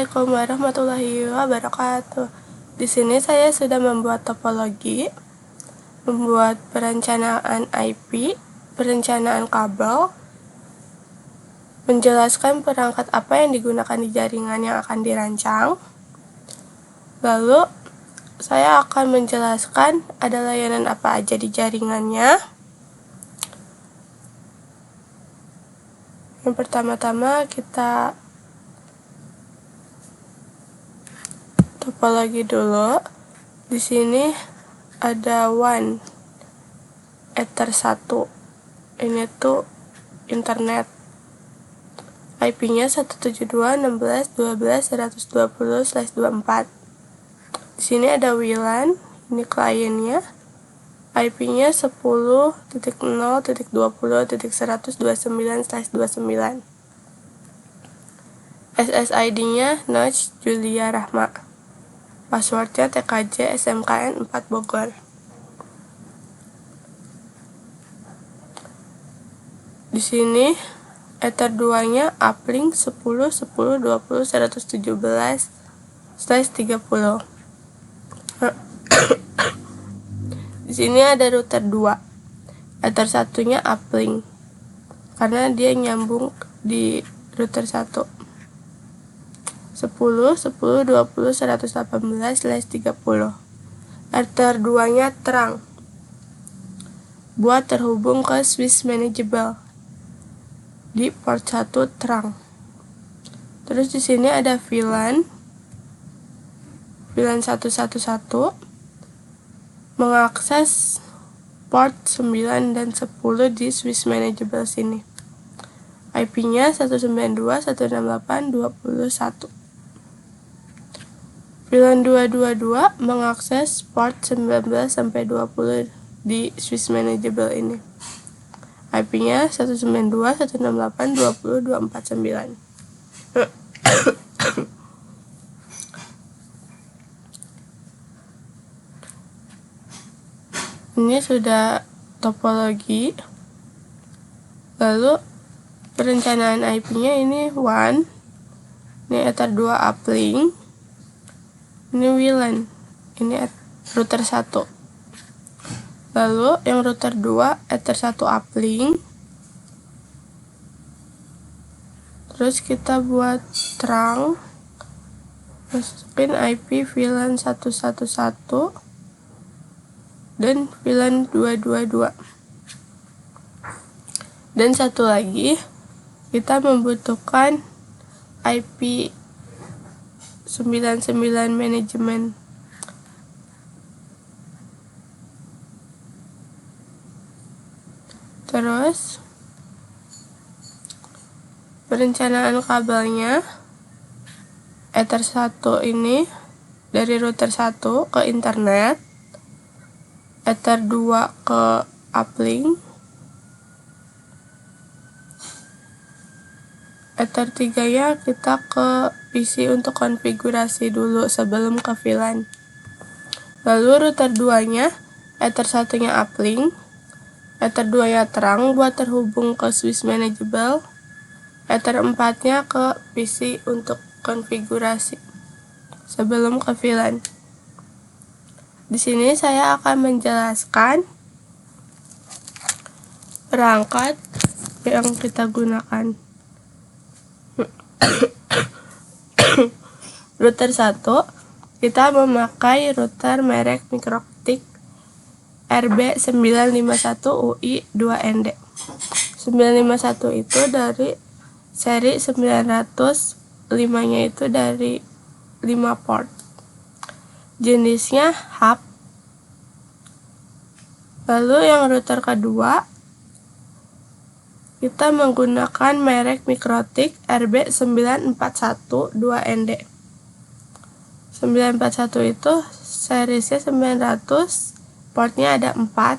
Assalamualaikum warahmatullahi wabarakatuh. Di sini saya sudah membuat topologi, membuat perencanaan IP, perencanaan kabel, menjelaskan perangkat apa yang digunakan di jaringan yang akan dirancang. Lalu, saya akan menjelaskan ada layanan apa aja di jaringannya. Yang pertama-tama kita topologi dulu. Di sini ada WAN Ether 1. Ini tuh internet. IP-nya 172.16.12.120/24. Di sini ada WLAN, ini kliennya. IP-nya 10.0.20.129/29. SSID-nya Notch Julia Rahma. Passwordnya TKJ SMKN 4 Bogor. Di sini Ether 2-nya uplink 10.10.20.117/30. Di sini ada router 2. Ether 1-nya uplink karena dia nyambung di router 1. 10.10.20.118/30. Ether 2-nya terang buat terhubung ke switch manageable di port 1 terang. Terus di sini ada VLAN 111 mengakses port 9 dan 10 di switch manageable sini. IP-nya 192.168.21. VLAN 222 mengakses port 19 sampai 20 di switch manageable ini. IP-nya 192.168.20.249. Ini sudah topologi. Lalu perencanaan IP-nya ini WAN. Ini Ether 2 uplink. Ini WLAN. Ini router 1. Lalu yang router 2 Ether 1 uplink. Terus kita buat terang. Masukin IP VLAN 111 dan VLAN 222. Dan satu lagi, kita membutuhkan IP 99 manajemen. Terus perencanaan kabelnya Ether 1 ini dari router 1 ke internet, Ether 2 ke uplink, Ether 3 ya kita ke PC untuk konfigurasi dulu sebelum ke VLAN. Lalu router 2 nya Ether 1 nya uplink, Ether 2 nya terang buat terhubung ke switch manageable, Ether 4 nya ke PC untuk konfigurasi sebelum ke VLAN. Di sini saya akan menjelaskan perangkat yang kita gunakan. Router 1, kita memakai router merek Microtik RB951UI2ND. 951 itu dari seri 905-nya itu dari 5 port. Jenisnya hub. Lalu yang router kedua, kita menggunakan merek Microtik RB941-2ND. 941 itu serisnya 900, portnya ada 4.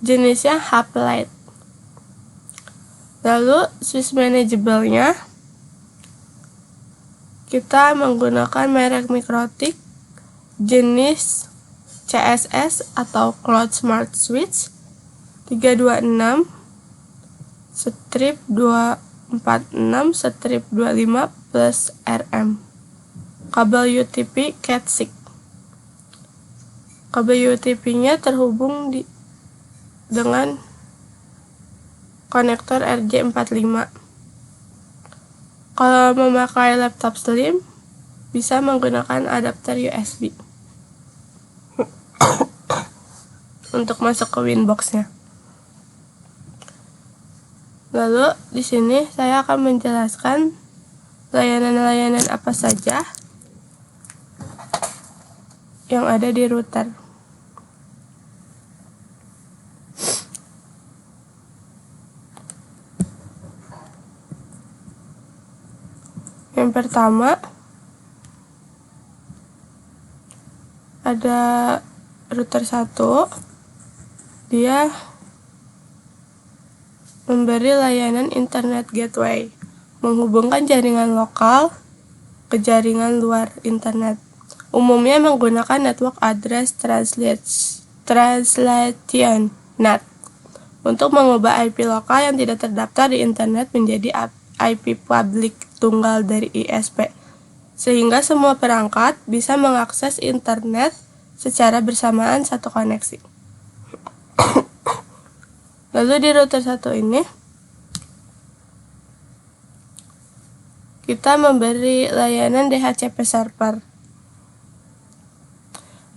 Jenisnya hub light. Lalu switch manageable-nya, kita menggunakan merek Microtik jenis CSS atau Cloud Smart Switch 326 strip 2 46/25 plus RM. Kabel UTP Cat6. Kabel UTP-nya terhubung dengan konektor RJ45. Kalau memakai laptop slim, bisa menggunakan adapter USB untuk masuk ke Winbox-nya. Lalu di sini saya akan menjelaskan layanan-layanan apa saja yang ada di router. Yang pertama ada router 1. Dia memberi layanan internet gateway, menghubungkan jaringan lokal ke jaringan luar internet. Umumnya menggunakan network address translation NAT untuk mengubah IP lokal yang tidak terdaftar di internet menjadi IP publik tunggal dari ISP, sehingga semua perangkat bisa mengakses internet secara bersamaan satu koneksi. Lalu di router 1 ini kita memberi layanan DHCP server.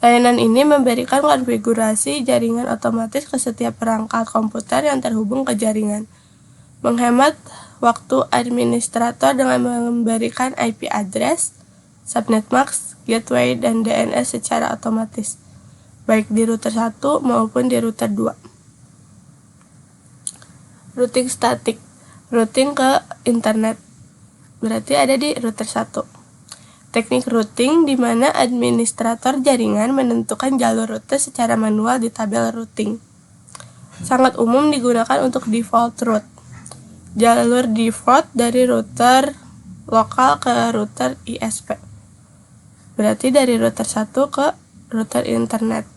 Layanan ini memberikan konfigurasi jaringan otomatis ke setiap perangkat komputer yang terhubung ke jaringan, menghemat waktu administrator dengan memberikan IP address, subnet mask, gateway, dan DNS secara otomatis, baik di router 1 maupun di router 2. Routing statik, routing ke internet, berarti ada di router 1. Teknik routing di mana administrator jaringan menentukan jalur rute secara manual di tabel routing. Sangat umum digunakan untuk default route, jalur default dari router lokal ke router ISP. Berarti dari router 1 ke router internet.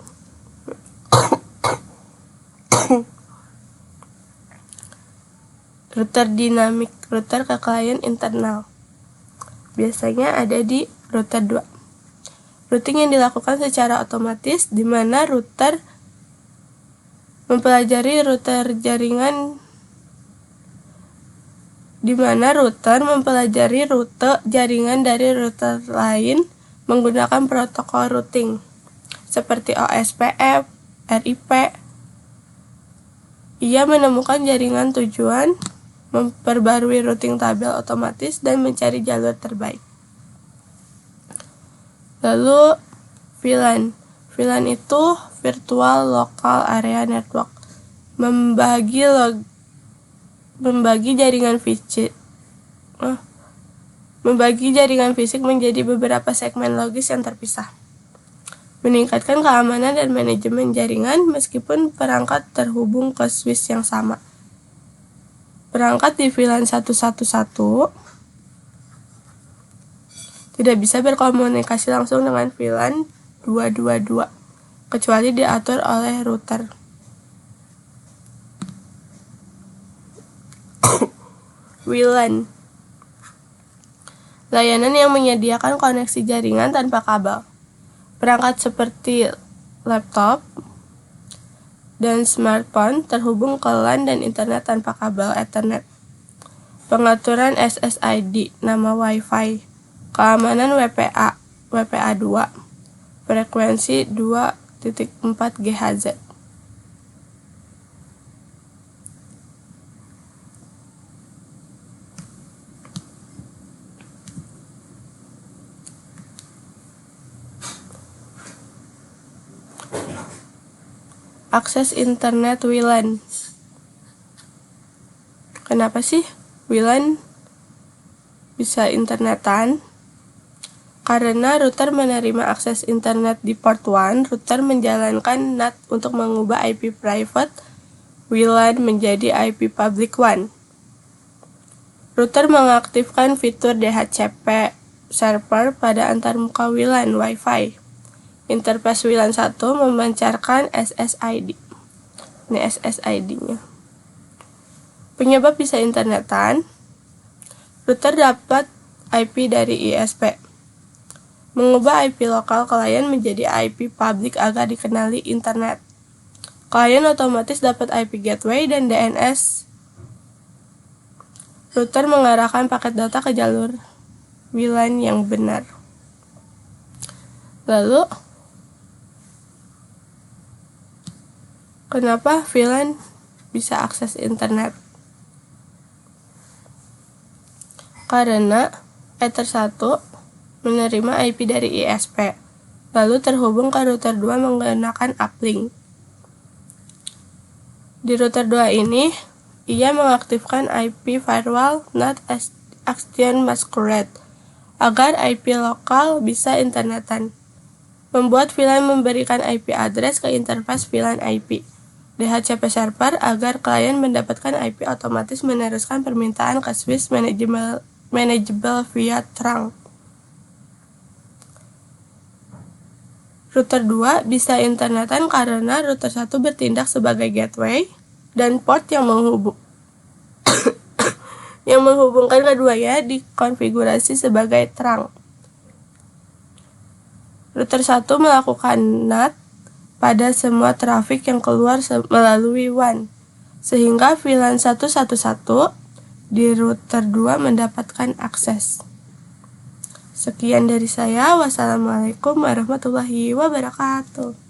Router dinamik, router ke klien internal. Biasanya ada di router 2. Routing yang dilakukan secara otomatis di mana router mempelajari rute jaringan dari router lain menggunakan protokol routing seperti OSPF, RIP. Ia menemukan jaringan tujuan, memperbarui routing tabel otomatis, dan mencari jalur terbaik. Lalu VLAN. VLAN itu Virtual Local Area Network. Membagi jaringan fisik menjadi beberapa segmen logis yang terpisah. Meningkatkan keamanan dan manajemen jaringan meskipun perangkat terhubung ke switch yang sama. Perangkat di VLAN 111 tidak bisa berkomunikasi langsung dengan VLAN 222 kecuali diatur oleh router. WLAN, layanan yang menyediakan koneksi jaringan tanpa kabel. Perangkat seperti laptop dan smartphone terhubung ke LAN dan internet tanpa kabel Ethernet. Pengaturan SSID, nama Wi-Fi, keamanan WPA 2, frekuensi 2.4 GHz. Akses internet WLAN. Kenapa sih WLAN bisa internetan? Karena router menerima akses internet di port 1, router menjalankan NAT untuk mengubah IP private WLAN menjadi IP public WAN. Router mengaktifkan fitur DHCP server pada antarmuka WLAN Wi-Fi. Interface WLAN 1 memancarkan SSID. Ini SSID-nya. Penyebab bisa internetan Router dapat IP dari ISP. Mengubah IP lokal klien menjadi IP publik agar dikenali internet. Klien otomatis dapat IP gateway dan DNS. Router mengarahkan paket data ke jalur WLAN yang benar. Lalu, kenapa VLAN bisa akses internet? Karena Ether 1 menerima IP dari ISP, lalu terhubung ke router 2 menggunakan uplink. Di router 2 ini, ia mengaktifkan IP firewall not action masquerade agar IP lokal bisa internetan. Membuat VLAN memberikan IP address ke interface VLAN IP. DHCP server agar klien mendapatkan IP otomatis meneruskan permintaan ke switch manageable via trunk. Router 2 bisa internetan karena router 1 bertindak sebagai gateway dan port yang menghubungkan keduanya dikonfigurasi sebagai trunk. Router 1 melakukan NAT pada semua trafik yang keluar melalui WAN, sehingga VLAN 111 di router 2 mendapatkan akses. Sekian dari saya. Wassalamualaikum warahmatullahi wabarakatuh.